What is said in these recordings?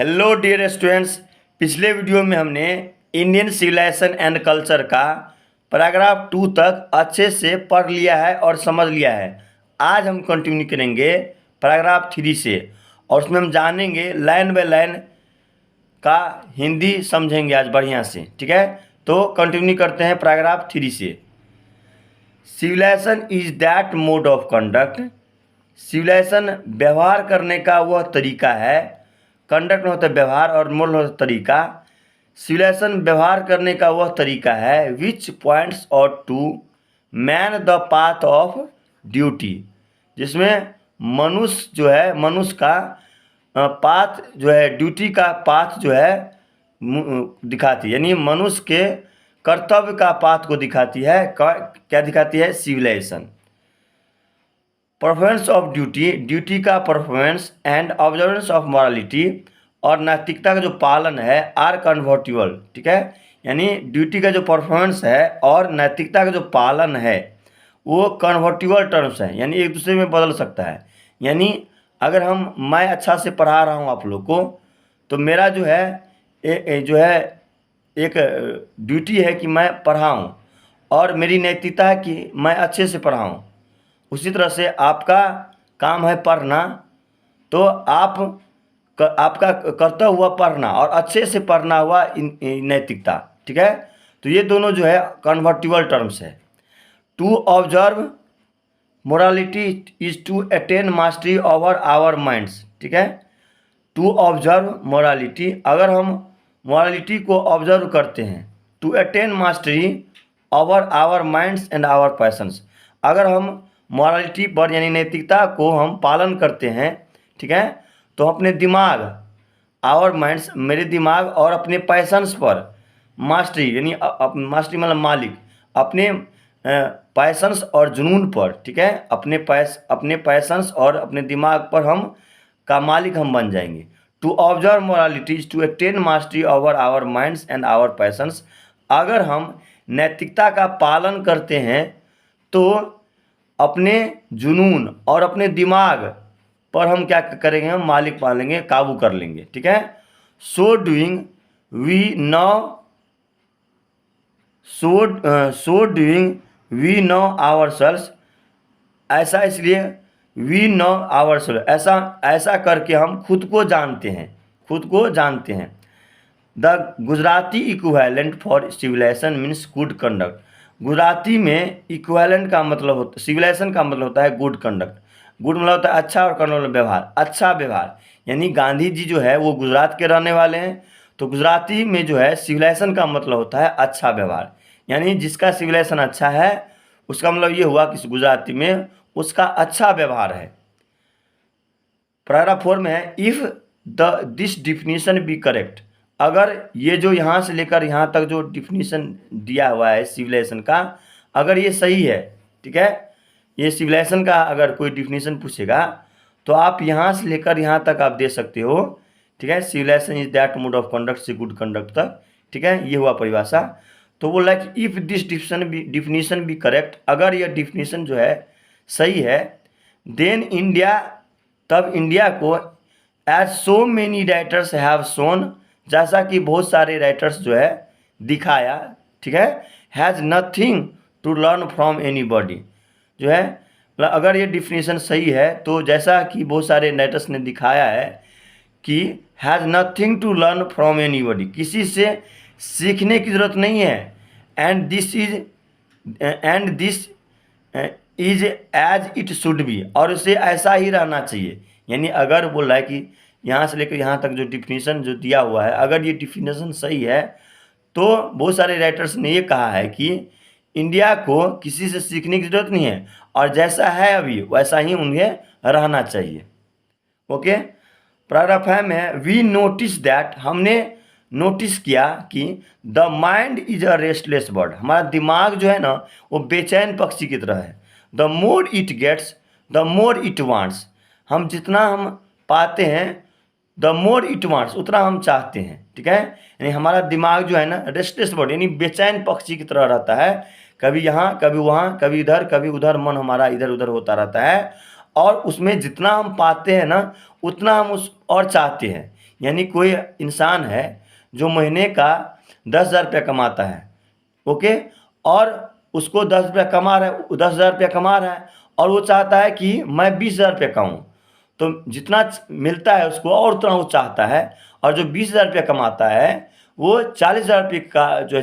Hello dear students, पिछले video में हमने इंडियन सिविलाइजेशन एंड कल्चर का पैराग्राफ 2 तक अच्छे से पढ़ लिया है और समझ लिया है। आज हम कंटिन्यू करेंगे पैराग्राफ 3 से और उसमें हम जानेंगे लाइन बाय लाइन का हिंदी समझेंगे आज बढ़िया से। ठीक है, तो कंटिन्यू करते हैं पैराग्राफ 3 से। Civilisation is that mode of conduct. Civilisation व्यवहार करने का वह तरीका है। कंडक्ट में होता है व्यवहार और मोड होता है तरीका। सिविलाइजेशन व्यवहार करने का वह तरीका है which points out to man the path of duty, जिसमें मनुष्य जो है मनुष्य का पाथ जो है ड्यूटी का पाथ जो है दिखाती है, यानी मनुष्य के कर्तव्य का पाथ को दिखाती है। क्या दिखाती है? Civilization. Performance of duty, duty का performance and observance of morality, और नैतिकता का जो पालन है आर कन्वर्टिबल। ठीक है, यानी ड्यूटी का जो परफॉर्मेंस है और नैतिकता का जो पालन है वो कन्वर्टिबल टर्म्स हैं, यानी एक दूसरे में बदल सकता है। यानी अगर मैं अच्छा से पढ़ा रहा हूँ आप लोग को, तो मेरा जो है एक ड्यूटी है कि मैं पढ़ाऊँ, और मेरी नैतिकता है कि मैं अच्छे से पढ़ाऊँ। उसी तरह से आपका काम है पढ़ना, तो आपका कर्तव्य हुआ पढ़ना और अच्छे से पढ़ना हुआ नैतिकता। ठीक है, तो ये दोनों जो है कन्वर्टिबल टर्म्स है। To observe morality is to attain mastery over our minds. ठीक है, टू ऑब्जर्व मोरालिटी, अगर हम मोरालिटी को ऑब्जर्व करते हैं, to attain mastery over our minds and our passions, अगर हम मॉरलिटी पर यानी नैतिकता को हम पालन करते हैं, ठीक है, तो अपने दिमाग आवर माइंड्स मेरे दिमाग और अपने पैशंस पर मास्टरी, यानी मास्टरी मतलब मालिक, अपने पैशंस और जुनून पर, ठीक है, अपने पैशंस और अपने दिमाग पर का मालिक हम बन जाएंगे। To observe moralities to attain mastery over our minds and our passions, अगर हम नैतिकता का पालन करते हैं तो अपने जुनून और अपने दिमाग पर हम क्या करेंगे? हम मालिक पालेंगे, काबू कर लेंगे। ठीक है, so doing we know ourselves, ऐसा इसलिए वी नो आवरसेल्व्स, ऐसा करके हम खुद को जानते हैं। The Gujarati equivalent for civilisation means good conduct. Gujarati में इक्विवेलेंट का मतलब होता, सिविलाइजेशन का मतलब होता है गुड कंडक्ट। गुड मतलब होता है अच्छा और कंडक्ट मतलब व्यवहार, अच्छा व्यवहार। यानी गांधी जी जो है वो गुजरात के रहने वाले हैं, तो गुजराती में जो है सिविलाइजेशन का मतलब होता है अच्छा व्यवहार। यानी जिसका सिविलाइजेशन अच्छा है उसका मतलब ये हुआ कि गुजराती में उसका अच्छा व्यवहार है। पैराग्राफ 4 में है if this definition be correct, अगर ये जो यहाँ से लेकर यहाँ तक जो डिफिनीशन दिया हुआ है सिविलाइजेशन का, अगर ये सही है, ठीक है, ये सिविलाइजेशन का अगर कोई डिफिनीशन पूछेगा तो आप यहाँ से लेकर यहाँ तक आप दे सकते हो। ठीक है, civilisation is that mode of conduct से गुड कंडक्ट तक। ठीक है, ये हुआ परिभाषा। तो बोला कि if this definition be correct, अगर यह डिफिनीशन जो है सही है, देन इंडिया, तब इंडिया को as so many writers have shown, जैसा कि बहुत सारे राइटर्स जो है दिखाया, ठीक है, has nothing to learn from anybody, जो है अगर ये डिफिनीशन सही है तो जैसा कि बहुत सारे राइटर्स ने दिखाया है कि has nothing to learn from anybody, किसी से सीखने की ज़रूरत नहीं है। And this is as it should be, और उसे ऐसा ही रहना चाहिए। यानी अगर बोल रहा है कि यहाँ से लेकर यहाँ तक जो डिफिनीशन जो दिया हुआ है, अगर ये डिफिनीशन सही है तो बहुत सारे राइटर्स ने ये कहा है कि इंडिया को किसी से सीखने की ज़रूरत नहीं है और जैसा है अभी वैसा ही उन्हें रहना चाहिए। ओके, पैराग्राफ 5 में वी नोटिस दैट, हमने नोटिस किया कि the mind is a restless bird, हमारा दिमाग जो है ना वो बेचैन पक्षी की तरह है। The more it gets the more it wants, हम जितना हम पाते हैं द मोर इट वांट्स, उतना हम चाहते हैं। ठीक है, यानी हमारा दिमाग जो है ना रेस्टलेस बर्ड यानी बेचैन पक्षी की तरह रहता है, कभी यहाँ कभी वहाँ कभी उधर मन हमारा इधर उधर होता रहता है, और उसमें जितना हम पाते हैं ना उतना हम उस और चाहते हैं। यानी कोई इंसान है जो महीने का 10,000 रुपया कमाता है, ओके, और उसको 10 रुपया कमा रहा है, 10,000 रुपया कमा रहा है और वो चाहता है कि मैं 20,000 रुपया कमाऊँ, तो जितना मिलता है उसको और उतना वो चाहता है। और जो 20,000 रुपया कमाता है वो 40,000 रुपये का जो है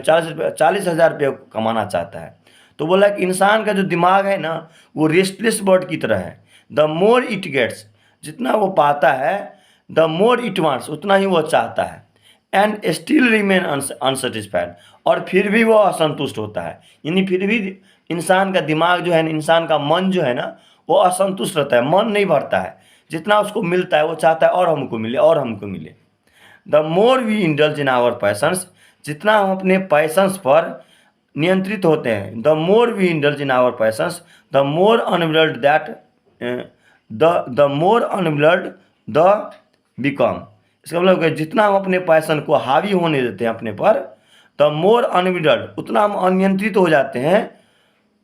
40,000 रुपये कमाना चाहता है। तो बोला कि इंसान का जो दिमाग है ना वो रेस्टलेस बर्ड की तरह है। द मोर इट गेट्स, जितना वो पाता है, द मोर इट वांट्स, उतना ही वो चाहता है। एंड स्टिल रिमेन अनसेटिस्फाइड, और फिर भी वो असंतुष्ट होता है। यानी फिर भी इंसान का दिमाग जो है ना, इंसान का मन जो है ना, वो असंतुष्ट रहता है, मन नहीं भरता है। जितना उसको मिलता है वो चाहता है और हमको मिले और हमको मिले। The more we indulge in our passions, जितना हम अपने पैशंस पर नियंत्रित होते हैं, the more we indulge in our passions, the more unbridled that the more unbridled the become. इसका मतलब कि जितना हम अपने पैशन को हावी होने देते हैं अपने पर, द मोर अनविल्ड, उतना हम अनियंत्रित हो जाते हैं,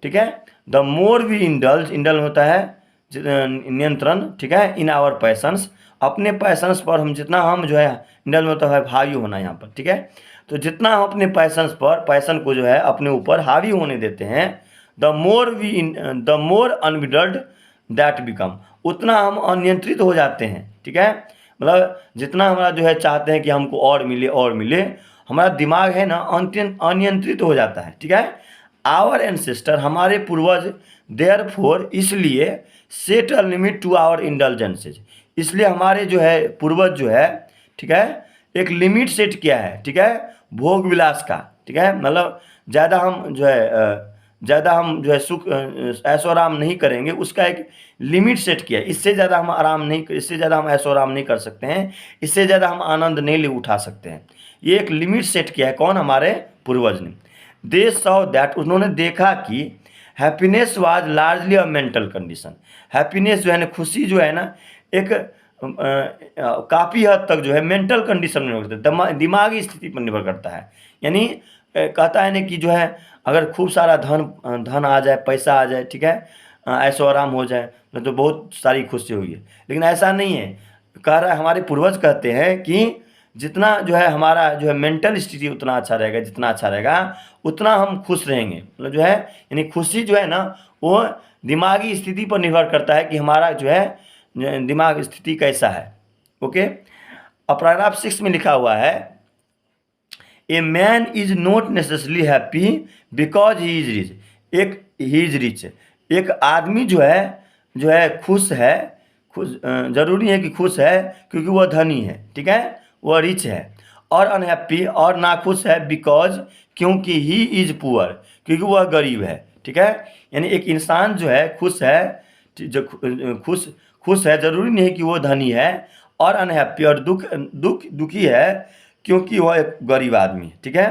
ठीक है। द मोर वी इंडल्ज, इंडल होता है नियंत्रण, ठीक है, इन आवर पैशंस, अपने पैशंस पर हम जितना हम जो है, इंडल में होता है हावी होना यहाँ पर, ठीक है। तो जितना हम अपने पैशंस पर, पैशन को जो है अपने ऊपर हावी होने देते हैं, the more unbridled that become, उतना हम अनियंत्रित हो जाते हैं, ठीक है। मतलब जितना हमारा जो है चाहते हैं कि हमको और मिले और मिले, हमारा दिमाग है ना अनियंत्रित हो जाता है, ठीक है। आवर एंसेस्टर, हमारे पूर्वज, देयरफॉर, इसलिए, set a limit to our indulgences, इसलिए हमारे जो है पूर्वज जो है, ठीक है, एक लिमिट सेट किया है, ठीक है, भोग विलास का, ठीक है। मतलब ज़्यादा हम जो है सुख ऐशो आराम नहीं करेंगे, उसका एक लिमिट सेट किया है। इससे ज़्यादा हम इससे ज़्यादा हम ऐशो आराम नहीं कर सकते हैं, इससे ज़्यादा हम आनंद नहीं ले उठा सकते हैं। ये एक लिमिट सेट किया है, कौन? हमारे पूर्वज ने। दे सॉ दैट, उन्होंने देखा कि happiness was largely a mental condition, happiness जो है ना, खुशी जो है ना, एक काफ़ी हद तक जो है मेंटल कंडीशन में निर्भर करता है, दिमागी स्थिति पर निर्भर करता है। यानी कहता है ना कि जो है अगर खूब सारा धन आ जाए, पैसा आ जाए, ठीक है, ऐशो आराम हो जाए, तो बहुत सारी खुशी हुई है, लेकिन ऐसा नहीं है। कह रहा है, हमारे पूर्वज कहते हैं कि जितना जो है हमारा जो है मेंटल स्थिति उतना अच्छा रहेगा, जितना अच्छा रहेगा उतना हम खुश रहेंगे। मतलब जो है यानी खुशी जो है ना वो दिमागी स्थिति पर निर्भर करता है कि हमारा जो है दिमाग स्थिति कैसा है, ओके। अब पैराग्राफ 6 में लिखा हुआ है, a man is not necessarily happy because he is rich, he is rich, एक आदमी जो है खुश है, जरूरी है कि खुश है क्योंकि वह धनी है, ठीक है, वह रिच है। और अनहैप्पी और नाखुश है बिकॉज, क्योंकि ही इज पुअर, क्योंकि वह गरीब है, ठीक है। यानी एक इंसान जो है खुश है, जो खुश है, जरूरी नहीं है कि वो धनी है। और अनहैप्पी और दुखी है क्योंकि वह एक गरीब आदमी है, ठीक है।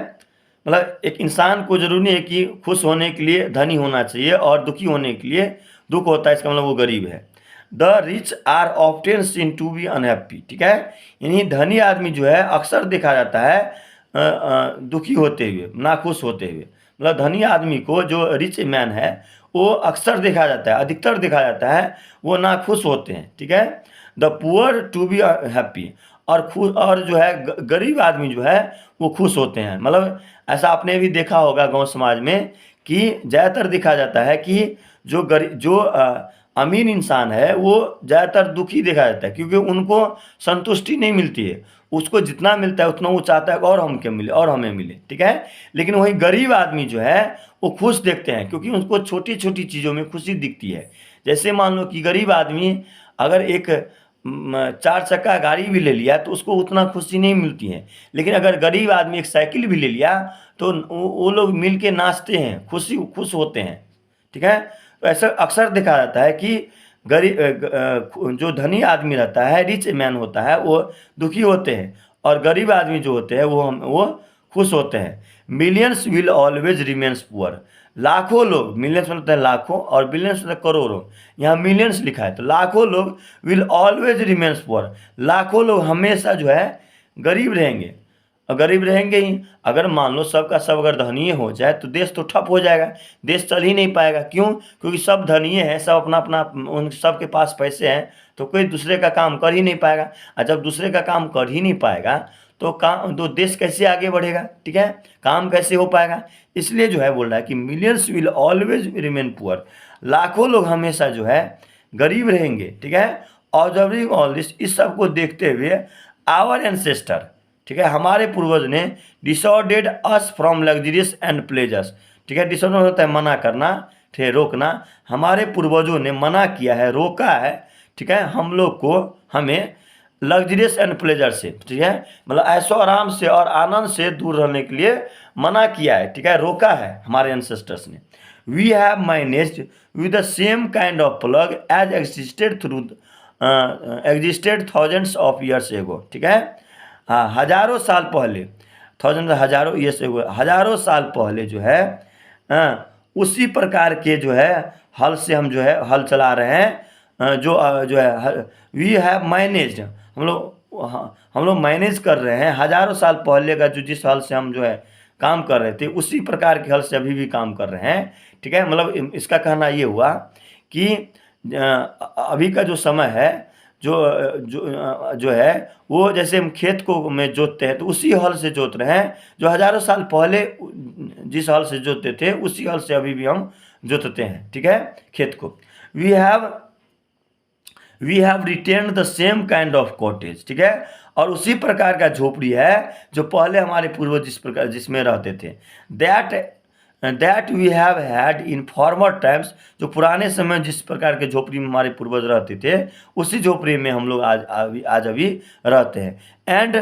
मतलब एक इंसान को जरूरी नहीं है कि खुश होने के लिए धनी होना चाहिए और दुखी होने के लिए दुख होता है, इसका मतलब वो गरीब है। The rich are often seen to be unhappy, ठीक है। यानी धनी आदमी जो है अक्सर देखा जाता है दुखी होते हुए, नाखुश होते हुए। मतलब धनी आदमी को, जो रिच मैन है, वो अक्सर देखा जाता है, अधिकतर देखा जाता है वो नाखुश होते हैं, ठीक है। The poor to be happy, और जो है गरीब आदमी जो है वो खुश होते हैं। मतलब ऐसा आपने भी देखा होगा गांव समाज में कि ज़्यादातर देखा जाता है कि जो अमीर इंसान है वो ज़्यादातर दुखी देखा जाता है, क्योंकि उनको संतुष्टि नहीं मिलती है। उसको जितना मिलता है उतना वो चाहता है और हमको मिले और हमें मिले, ठीक है। लेकिन वही गरीब आदमी जो है वो खुश देखते हैं, क्योंकि उसको छोटी छोटी चीज़ों में खुशी दिखती है। जैसे मान लो कि गरीब आदमी अगर एक 4 चक्का गाड़ी भी ले लिया तो उसको उतना खुशी नहीं मिलती है, लेकिन अगर गरीब आदमी एक साइकिल भी ले लिया तो वो लोग मिल के नाचते हैं, खुश होते हैं, ठीक है। तो ऐसा अक्सर देखा जाता है कि जो धनी आदमी रहता है, रिच मैन होता है, वो दुखी होते हैं, और गरीब आदमी जो होते हैं वो खुश होते हैं। Millions will always remains poor, लाखों लोग, मिलियंस मतलब है लाखों और बिलियंस मतलब करोड़ों, यहाँ मिलियंस लिखा है, तो लाखों लोग विल ऑलवेज रिमेन्स पुअर, लाखों लोग हमेशा जो है गरीब रहेंगे। और गरीब रहेंगे ही। अगर मान लो सबका सब अगर धनीय हो जाए तो देश तो ठप हो जाएगा, देश चल ही नहीं पाएगा। क्यों? क्योंकि सब धनीय हैं, सब अपना अपना, उन सबके पास पैसे हैं, तो कोई दूसरे का काम कर ही नहीं पाएगा। और जब दूसरे का काम कर ही नहीं पाएगा तो काम, तो देश कैसे आगे बढ़ेगा? ठीक है, काम कैसे हो पाएगा? इसलिए जो है बोल रहा है कि millions will always remain poor, लाखों लोग हमेशा जो है गरीब रहेंगे। ठीक है, ऑब्जर्विंग ऑल दिस, इस सब को देखते हुए आवर एंसेस्टर, ठीक है, हमारे पूर्वज ने disordered us from luxurious and pleasures. ठीक है, डिसऑर्डर होता है मना करना, ठीक है, रोकना। हमारे पूर्वजों ने मना किया है, रोका है, ठीक है, हम लोग को, हमें लग्जरियस एंड प्लेजर से, ठीक है, मतलब ऐशो आराम से और आनंद से दूर रहने के लिए मना किया है। ठीक है, रोका है हमारे एंसेस्टर्स ने। We have managed with the same kind of plough as existed thousands of years ago. ठीक है, हाँ, हजारों साल पहले, थाउजेंड हजारों ईयर्स एगो, हजारों साल पहले जो है, उसी प्रकार के जो है हल से हम जो है हल चला रहे हैं। जो है वी हैव मैनेज्ड, हम लोग मैनेज कर रहे हैं हजारों साल पहले का, जो जिस हल से हम जो है काम कर रहे थे उसी प्रकार के हल से अभी भी काम कर रहे हैं। ठीक है, मतलब इसका कहना ये हुआ कि अभी का जो समय है, जो जो है वो जैसे हम खेत को में जोतते हैं तो उसी हल से जोत रहे हैं, जो हजारों साल पहले जिस हल से जोतते थे उसी हल से अभी भी हम जोतते हैं। ठीक है, खेत को। We have retained the same kind of cottage. ठीक है, और उसी प्रकार का झोपड़ी है जो पहले हमारे पूर्वज जिसमें रहते थे। That we have had in former times, जो पुराने समय जिस प्रकार के झोपड़ी में हमारे पूर्वज रहते थे उसी झोपड़ी में हम लोग आज अभी रहते हैं। And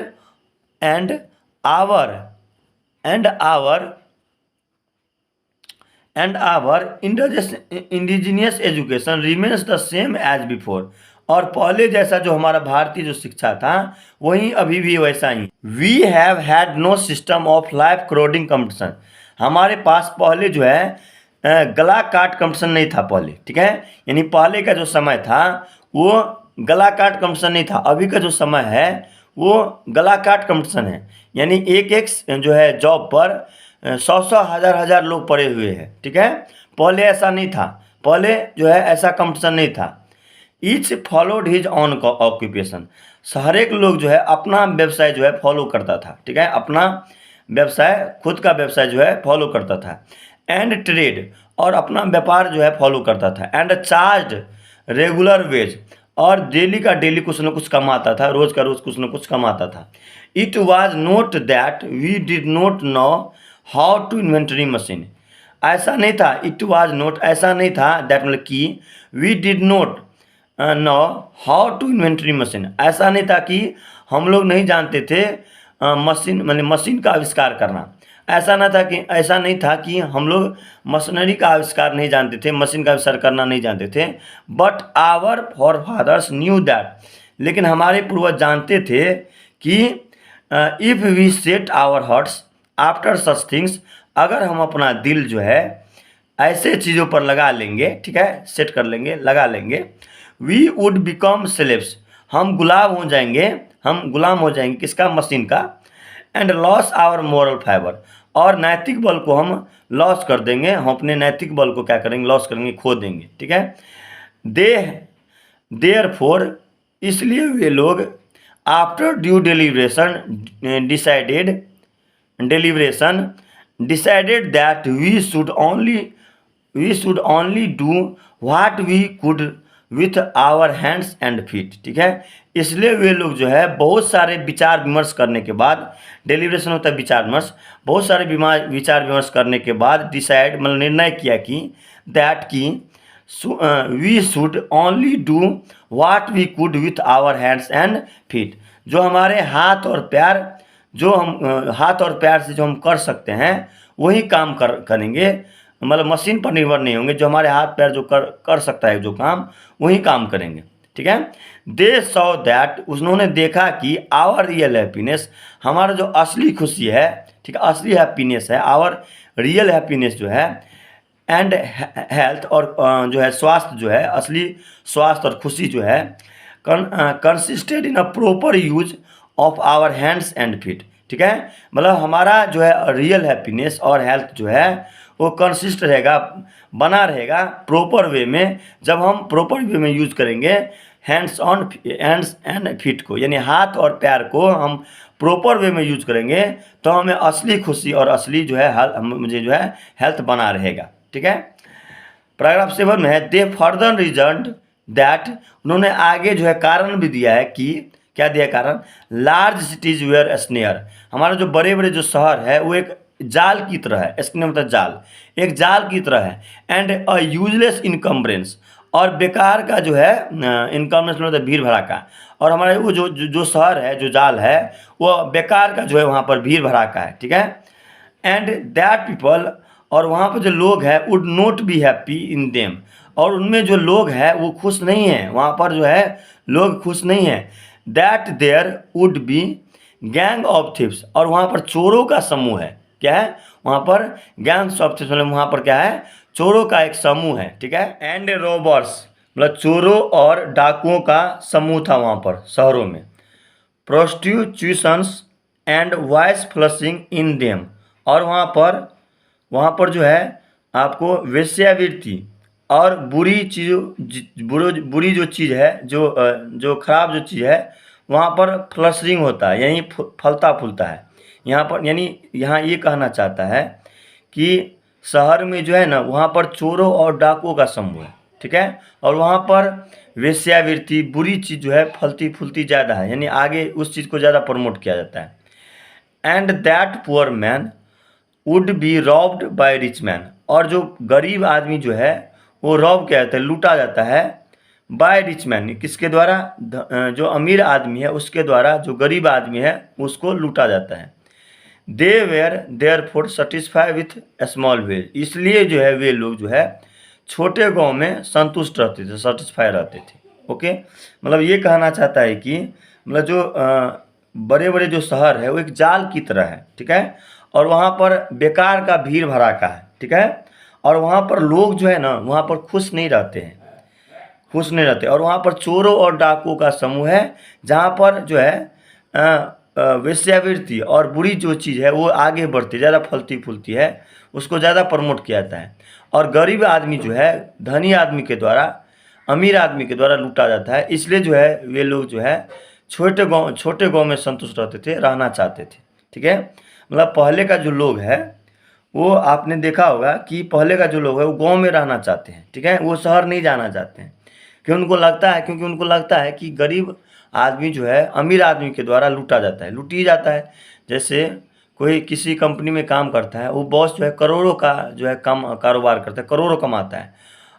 our indigenous education remains the same as before, और पहले जैसा जो हमारा भारतीय जो शिक्षा था वही अभी भी वैसा ही। We have had no system of life crowding competition, हमारे पास पहले जो है गला काट कंपटीशन नहीं था पहले। ठीक है, यानी पहले का जो समय था वो गला काट कंपटीशन नहीं था। अभी का जो समय है वो गला काट कंपटीशन है, यानी एक एक जो है जॉब पर 100 हजार लोग पड़े हुए हैं। ठीक है, पहले ऐसा नहीं था, पहले जो है ऐसा कंपटीशन नहीं था। Each followed his own occupation, हर एक लोग जो है अपना व्यवसाय जो है फॉलो करता था। ठीक है, अपना व्यवसाय, खुद का व्यवसाय जो है फॉलो करता था। एंड ट्रेड, और अपना व्यापार जो है फॉलो करता था। एंड चार्ज रेगुलर वेज, और डेली का डेली कुछ न कुछ कमाता था, रोज का रोज कुछ न कुछ कमाता था। It was not that we did not know how to inventory machine, ऐसा नहीं था। इट वॉज नोट, ऐसा नहीं था, दैट मतलब कि we did not know how to inventory machine, ऐसा नहीं था कि हम लोग नहीं जानते थे मशीन, मतलब मशीन का आविष्कार करना। ऐसा नहीं था कि हम लोग मशीनरी का आविष्कार नहीं जानते थे, मशीन का आविष्कार करना नहीं जानते थे। But our forefathers knew that, लेकिन हमारे पूर्वज जानते थे कि if we set our hearts after such things, अगर हम अपना दिल जो है ऐसे चीज़ों पर लगा लेंगे, ठीक है, सेट कर लेंगे, लगा लेंगे, वी वुड बिकम स्लेव्स, हम गुलाम हो जाएंगे, किसका? मशीन का। And lose our moral fibre, और नैतिक बल को हम लॉस कर देंगे, हम अपने नैतिक बल को क्या करेंगे? लॉस करेंगे, खो देंगे। ठीक है, देयरफॉर, इसलिए वे लोग after due deliberation decided that we should only do what we could with our hands and feet. ठीक है, इसलिए वे लोग जो है बहुत सारे विचार विमर्श करने के बाद, डेलिब्रेशन होता है विचार विमर्श, बहुत सारे विचार विमर्श करने के बाद डिसाइड, मतलब निर्णय किया कि दैट की we should only do what we could with our hands and feet, जो हमारे हाथ और पैर, जो हम हाथ और पैर से जो हम कर सकते हैं वही काम करेंगे, मतलब मशीन पर निर्भर नहीं होंगे। जो हमारे हाथ पैर जो कर सकता है जो काम, वही काम करेंगे। ठीक है, दे सॉ दैट, उन्होंने देखा कि आवर रियल हैप्पीनेस, हमारा जो असली खुशी है, ठीक है, असली हैप्पीनेस है, आवर रियल हैप्पीनेस जो है, एंड हेल्थ, और जो है स्वास्थ्य जो है, असली स्वास्थ्य और खुशी जो है, consisted in a proper use of our hands and feet. ठीक है। मतलब हमारा जो है रियल हैप्पीनेस और हेल्थ जो है वो कंसिस्ट रहेगा, बना रहेगा प्रॉपर वे में, जब हम प्रॉपर वे में यूज करेंगे हैंड्स एंड फीट को, यानी हाथ और पैर को हम प्रॉपर वे में यूज करेंगे तो हमें असली खुशी और असली जो है मुझे जो है हेल्थ बना रहेगा। ठीक है। पैराग्राफ 7 में है दे फर्दर रीजन दैट, उन्होंने आगे जो है कारण भी दिया है कि क्या दिया कारण, लार्ज सिटीज वेयर स्नेयर, हमारे जो बड़े बड़े जो शहर है वो एक जाल की तरह है, स्नेयर मतलब जाल, एक जाल की तरह है, एंड अ यूजलेस इनकम्बरेंस, और बेकार का जो है इनकम्बरेंस मतलब भीड़ भड़ाका, और हमारे वो जो शहर है जो जाल है वो बेकार का जो है वहाँ पर भीड़ भड़ाका है। ठीक है। एंड दैट पीपल, और वहाँ पर जो लोग हैं would not be happy in them, और उनमें जो लोग हैं वो खुश नहीं हैं, वहाँ पर जो है लोग खुश नहीं हैं। That there would be gang of thieves, और वहाँ पर चोरों का समूह है, क्या है वहाँ पर गैंग्स ऑफ थिप्स, मतलब वहाँ पर क्या है चोरों का एक समूह है। ठीक है। एंड रॉबर्स मतलब चोरों और डाकुओं का समूह था वहाँ पर शहरों में। Prostitutions and vice flushing in them, और वहाँ पर जो है आपको वेश्यावृत्ति और बुरी बुरी जो चीज़ है, जो खराब जो चीज़ है वहाँ पर फ्लशरिंग होता है, यहीं फलता फूलता है यहाँ पर, यानी यहाँ ये कहना चाहता है कि शहर में जो है ना वहाँ पर चोरों और डाकुओं का समूह है। ठीक है। और वहाँ पर वेश्यावृत्ति बुरी चीज़ जो है फलती फूलती ज़्यादा है, यानी आगे उस चीज़ को ज़्यादा प्रमोट किया जाता है। And that poor man would be robbed by rich man, और जो गरीब आदमी जो है वो रॉब किया जाता है, लूटा जाता है बाय रिच मैन, किसके द्वारा, जो अमीर आदमी है उसके द्वारा जो गरीब आदमी है उसको लूटा जाता है। They were therefore satisfy with small village, इसलिए जो है वे लोग जो है छोटे गांव में संतुष्ट रहते थे, सेटिस्फाई रहते थे। ओके। मतलब ये कहना चाहता है कि मतलब जो बड़े बड़े जो शहर है वो एक जाल की तरह है। ठीक है। और वहाँ पर बेकार का भीड़ भड़ाका है। ठीक है। और वहाँ पर लोग जो है ना वहाँ पर खुश नहीं रहते हैं, खुश नहीं रहते, और वहाँ पर चोरों और डाकुओं का समूह है जहाँ पर जो है वेश्यावृत्ति और बुरी जो चीज़ है वो आगे बढ़ती ज़्यादा फलती फूलती है, उसको ज़्यादा प्रमोट किया जाता है। और गरीब आदमी जो है धनी आदमी के द्वारा, अमीर आदमी के द्वारा लूटा जाता है, इसलिए जो है वे लोग जो है छोटे गांव में संतुष्ट रहते थे, रहना चाहते थे। ठीक है। मतलब पहले का जो लोग है वो आपने देखा होगा कि पहले का जो लोग है वो गांव में रहना चाहते हैं। ठीक है। वो शहर नहीं जाना चाहते हैं क्योंकि उनको लगता है कि गरीब आदमी जो है अमीर आदमी के द्वारा लूटा जाता है, लूटी जाता है। जैसे कोई किसी कंपनी में काम करता है, वो बॉस जो है करोड़ों का जो है कारोबार करता है, करोड़ों कमाता है,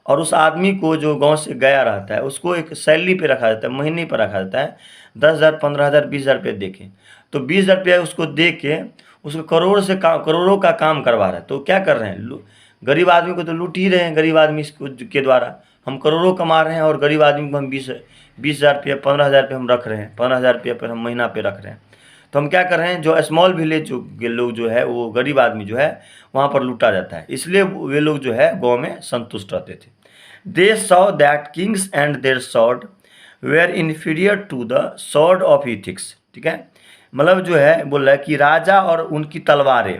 और उस आदमी को जो गांव से गया रहता है उसको एक सैलरी पे रखा जाता है, महीने पर रखा जाता है, 10,000 15,000 20,000 रुपये दे के, तो 20,000 रुपया उसको दे के उसको करोड़ों का काम करवा रहा है। तो क्या कर रहे हैं, गरीब आदमी को तो लूट ही रहे हैं, गरीब आदमी के द्वारा हम करोड़ों कमा रहे हैं और गरीब आदमी को हम 20,000 रुपये 15,000 रुपये हम रख रहे हैं, 15,000 रुपये पर हम महीना पे रख रहे हैं। तो हम क्या कर रहे हैं, जो स्मॉल विलेज जो के लोग जो है वो गरीब आदमी जो है वहाँ पर लूटा जाता है, इसलिए वे लोग जो है गाँव में संतुष्ट रहते थे। They saw that kings and their sword were inferior to the sword of ethics. ठीक है। मतलब जो है बोल रहा है कि राजा और उनकी तलवारें,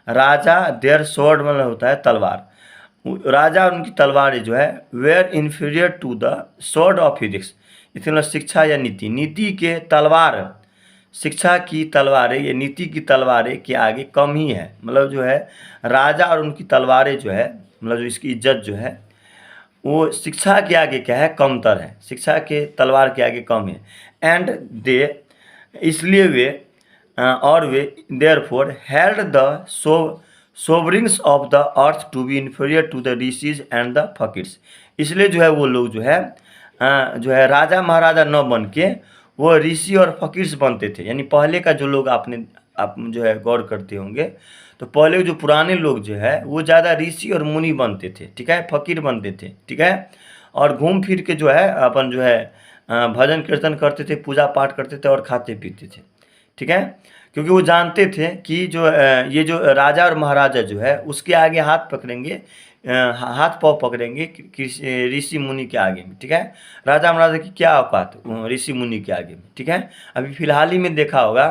राजा देयर सॉर्ड मतलब होता है तलवार, राजा और उनकी तलवारें जो है were inferior to the sword of ethics, इसमें मतलब शिक्षा या नीति के तलवार, शिक्षा की तलवारें या नीति की तलवारें के आगे कम ही है। मतलब जो है राजा और उनकी तलवारें जो है मतलब जो इसकी इज्जत जो है वो शिक्षा के आगे क्या है, कमतर है, शिक्षा के तलवार के आगे कम है। एंड दे, इसलिए वे और वे therefore held the sovereigns of the earth to be inferior to the rishis and the fakirs, इसलिए जो है वो लोग जो है राजा महाराजा न बन के वो ऋषि और फकीर्स बनते थे। यानी पहले का जो लोग आप जो है गौर करते होंगे तो पहले जो पुराने लोग जो है वो ज़्यादा ऋषि और मुनि बनते थे। ठीक है। फकीर बनते थे। ठीक है। और घूम फिर के जो है अपन जो है भजन कीर्तन करते थे, पूजा पाठ करते थे और खाते पीते थे। ठीक है। क्योंकि वो जानते थे कि जो ये जो राजा और महाराजा जो है उसके आगे हाथ पकड़ेंगे, हाथ पाँव पकड़ेंगे ऋषि मुनि के आगे में। ठीक है। राजा महाराजा की क्या औकात ऋषि मुनि के आगे में। ठीक है। अभी फिलहाल ही में देखा होगा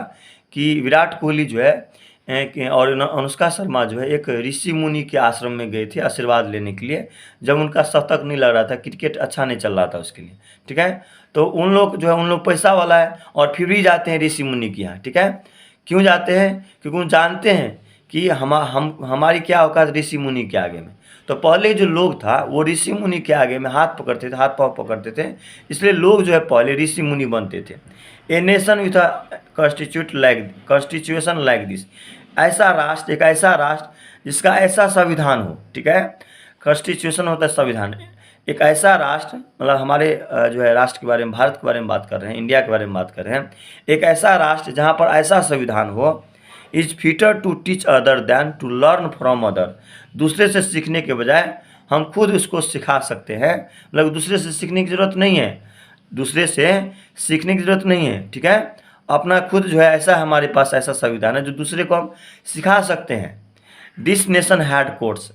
कि विराट कोहली जो है और अनुष्का शर्मा जो है एक ऋषि मुनि के आश्रम में गए थे आशीर्वाद लेने के लिए, जब उनका शतक नहीं लग रहा था, क्रिकेट अच्छा नहीं चल रहा था उसके लिए, ठीक है। तो उन लोग जो है, उन लोग पैसा वाला है और फिर भी जाते हैं ऋषि मुनि के यहाँ, ठीक है। क्यों जाते हैं? क्योंकि वो जानते हैं कि हमारी क्या औकात ऋषि मुनि के आगे में। तो पहले जो लोग था वो ऋषि मुनि के आगे में हाथ पकड़ते थे, हाथ पाँव पकड़ते थे, इसलिए लोग जो है पहले ऋषि मुनि बनते थे। A nation with a constitution like this, ऐसा राष्ट्र, एक ऐसा राष्ट्र जिसका ऐसा संविधान हो, ठीक है। कॉन्स्टिट्यूशन होता है संविधान। एक ऐसा राष्ट्र, मतलब हमारे जो है राष्ट्र के बारे में, भारत के बारे में बात कर रहे हैं, इंडिया के बारे में बात कर रहे हैं। एक ऐसा राष्ट्र जहाँ पर ऐसा संविधान हो, is fitter to teach other than to learn from other, दूसरे से सीखने के बजाय हम खुद उसको सिखा सकते हैं। मतलब दूसरे से सीखने की ज़रूरत नहीं है, दूसरे से सीखने की ज़रूरत नहीं है, ठीक है। अपना खुद जो है ऐसा हमारे पास ऐसा संविधान है जो दूसरे को हम सिखा सकते हैं। दिस नेशन हैड कोर्ट्स,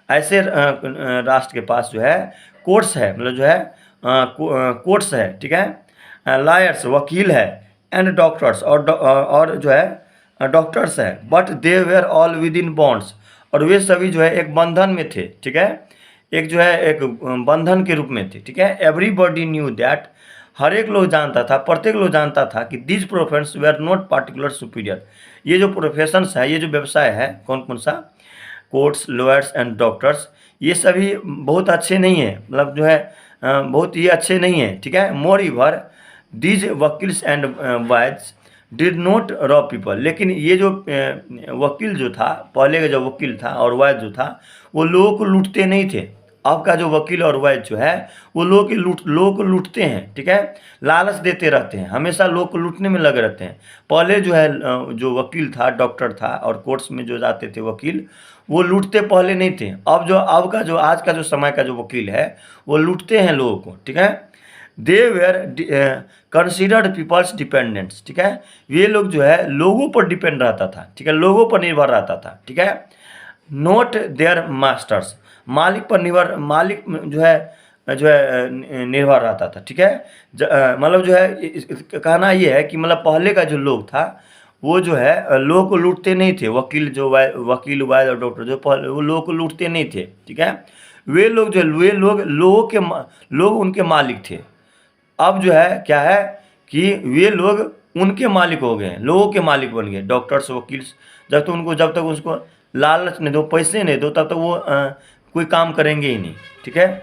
ऐसे राष्ट्र के पास जो है कोर्ट्स है, मतलब जो है कोर्ट्स है, ठीक है। लॉयर्स, वकील है, एंड डॉक्टर्स, और जो है डॉक्टर्स है। But they were all within bounds, और वे सभी जो है एक बंधन में थे, ठीक है। एक जो है एक बंधन के रूप में थे, ठीक है। एवरीबॉडी न्यू दैट, हर एक लोग जानता था, प्रत्येक लोग जानता था कि this professions were not particular superior, ये जो प्रोफेशंस है, ये जो व्यवसाय है, कौन कौन सा, कोर्ट्स, लॉयर्स एंड डॉक्टर्स, ये सभी बहुत अच्छे नहीं हैं, मतलब जो है बहुत ही अच्छे नहीं हैं, ठीक है। Moreover these vakils and vaids did not rob people, लेकिन ये जो वकील जो था, पहले का जो वकील था और वैद जो था, वो लोगों को लूटते नहीं थे। अब का जो वकील और वैद जो है वो लोगों को लूटते हैं, ठीक है। लालच देते रहते हैं, हमेशा लोगों को लूटने में लगे रहते हैं। पहले जो है जो वकील था, डॉक्टर था, और कोर्ट्स में जो जाते थे वकील, वो लूटते पहले नहीं थे। अब का जो आज का जो समय का जो वकील है वो लूटते हैं लोगों को, ठीक है। They where considered peoples dependents, ठीक है। ये लोग जो है लोगों पर डिपेंड रहता था, ठीक है, लोगों पर निर्भर रहता था, ठीक है। नॉट देयर मास्टर्स, मालिक पर निर्भर, मालिक जो है निर्भर रहता था, ठीक है। मतलब जो है कहना ये है कि मतलब पहले का जो लोग था वो जो है लोगों को लूटते नहीं थे। वकील वैद और डॉक्टर जो पहले वो लोगों को लूटते नहीं थे, ठीक है। वे लोग लोग उनके मालिक थे। अब जो है क्या है कि वे लोग उनके मालिक हो गए, लोगों के मालिक बन गए, डॉक्टर्स, वकील। जब तक उसको लालच नहीं दो, पैसे नहीं दो, तब तक वो कोई काम करेंगे ही नहीं, ठीक है।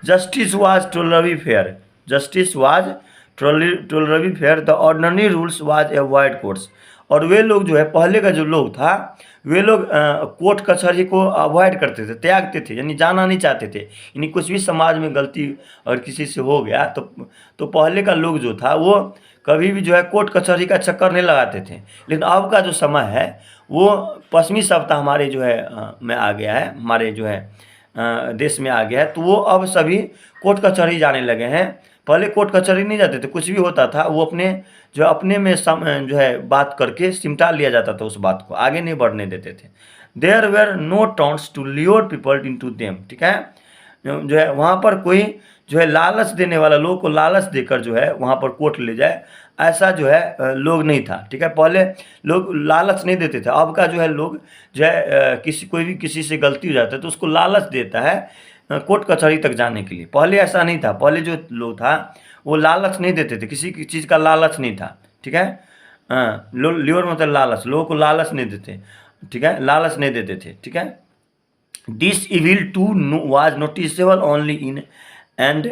Justice was tolerably fair, justice was tolerably fair, the ordinary rules was avoid courts, और वे लोग जो है पहले का जो लोग था वे लोग कोर्ट कचहरी को अवॉइड करते थे, त्यागते थे, यानी जाना नहीं चाहते थे। यानी कुछ भी समाज में गलती और किसी से हो गया तो पहले का लोग जो था वो कभी भी जो है कोर्ट कचहरी का चक्कर नहीं लगाते थे। लेकिन अब का जो समय है वो पश्चिमी सभ्यता हमारे जो है में आ गया है, हमारे जो है देश में आ गया है, तो वो अब सभी कोर्ट कचहरी जाने लगे हैं। पहले कोर्ट कचहरी नहीं जाते थे, कुछ भी होता था वो अपने में जो है बात करके सिमटा लिया जाता था, उस बात को आगे नहीं बढ़ने देते थे। There were no taunts to lure people into them, ठीक है। जो है वहाँ पर कोई जो है लालच देने वाला, लोगों को लालच देकर जो है वहाँ पर कोर्ट ले जाए, ऐसा जो है लोग नहीं था, ठीक है। पहले लोग लालच नहीं देते थे। अब का जो है लोग जो है कोई भी किसी से गलती हो जाता है तो उसको लालच देता है कोर्ट कचहरी तक जाने के लिए। पहले ऐसा नहीं था, पहले जो लोग था वो लालच नहीं देते थे, किसी चीज़ का लालच नहीं था, ठीक है। ल्योर मतलब लालच, लोगों को लालच नहीं देते, ठीक है, लालच नहीं देते थे, ठीक है। This evil too was noticeable only in and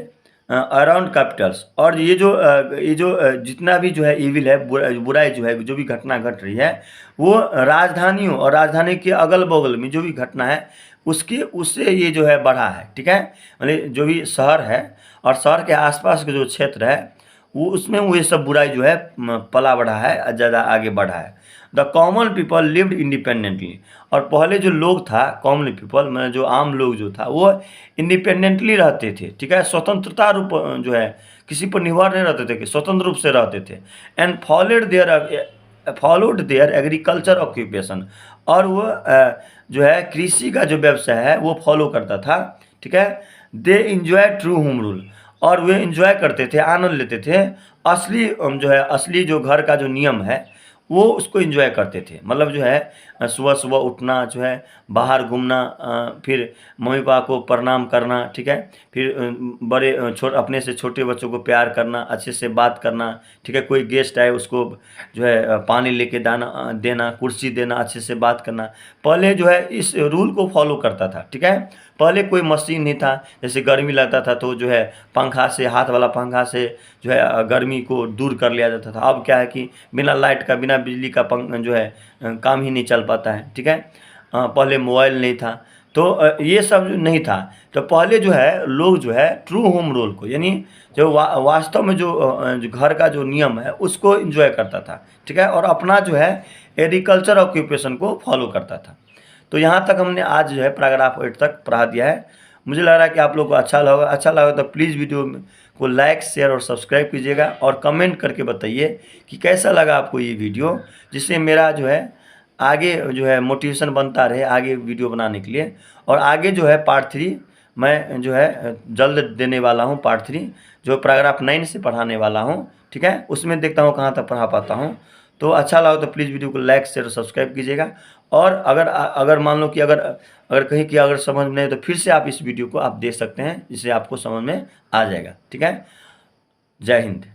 around capitals, और ये जो जितना भी जो है इविल है, बुराई जो है, जो भी घटना घट रही है वो राजधानियों और राजधानी के अगल बगल में जो भी घटना है उससे ये जो है बढ़ा है, ठीक है। मतलब जो भी शहर है और शहर के आसपास का जो क्षेत्र है वो उसमें वो ये सब बुराई जो है पला बढ़ा है, ज़्यादा आगे बढ़ा है। The common people lived independently, और पहले जो लोग था कॉमन पीपल मतलब जो आम लोग जो था वो इंडिपेंडेंटली रहते थे, ठीक है। स्वतंत्रता रूप जो है किसी पर निर्भर नहीं रहते थे, कि स्वतंत्र रूप से रहते थे। And followed there agriculture occupation, और वो जो है कृषि का जो व्यवसाय है वो फॉलो करता था, ठीक है। They enjoy true home rule, और वे इंजॉय करते थे, आनंद लेते थे असली जो है असली जो घर का जो नियम है वो उसको एंजॉय करते थे। मतलब जो है सुबह सुबह उठना, जो है बाहर घूमना, फिर मम्मी पापा को प्रणाम करना, ठीक है, फिर बड़े अपने से छोटे बच्चों को प्यार करना, अच्छे से बात करना, ठीक है, कोई गेस्ट आए उसको जो है पानी लेके देना, कुर्सी देना, अच्छे से बात करना। पहले जो है इस रूल को फॉलो करता था, ठीक है। पहले कोई मशीन नहीं था, जैसे गर्मी लगता था तो जो है पंखा से, हाथ वाला पंखा से जो है गर्मी को दूर कर लिया जाता था। अब क्या है कि बिना लाइट का, बिना बिजली का जो है काम ही नहीं चल पाता है, ठीक है। पहले मोबाइल नहीं था, तो ये सब नहीं था। तो पहले जो है लोग जो है ट्रू होम रूल को, यानी जो वास्तव में जो घर का जो नियम है उसको एंजॉय करता था, ठीक है, और अपना जो है एग्रीकल्चर ऑक्यूपेशन को फॉलो करता था। तो यहाँ तक हमने आज जो है पैराग्राफ 8 तक पढ़ा दिया है। मुझे लग रहा है कि आप लोग को अच्छा लगा तो प्लीज़ वीडियो को लाइक, शेयर और सब्सक्राइब कीजिएगा, और कमेंट करके बताइए कि कैसा लगा आपको ये वीडियो, जिससे मेरा जो है आगे जो है मोटिवेशन बनता रहे आगे वीडियो बनाने के लिए। और आगे जो है पार्ट 3 मैं जो है जल्द देने वाला हूँ, पार्ट 3 जो पैराग्राफ 9 से पढ़ाने वाला हूँ, ठीक है। उसमें देखता हूँ कहाँ तक पढ़ा पाता हूँ। तो अच्छा लगा तो प्लीज़ वीडियो को लाइक, शेयर और सब्सक्राइब कीजिएगा। और अगर मान लो कि अगर कहीं की अगर समझ में नहीं तो फिर से आप इस वीडियो को आप देख सकते हैं, जिससे आपको समझ में आ जाएगा, ठीक है। जय हिंद।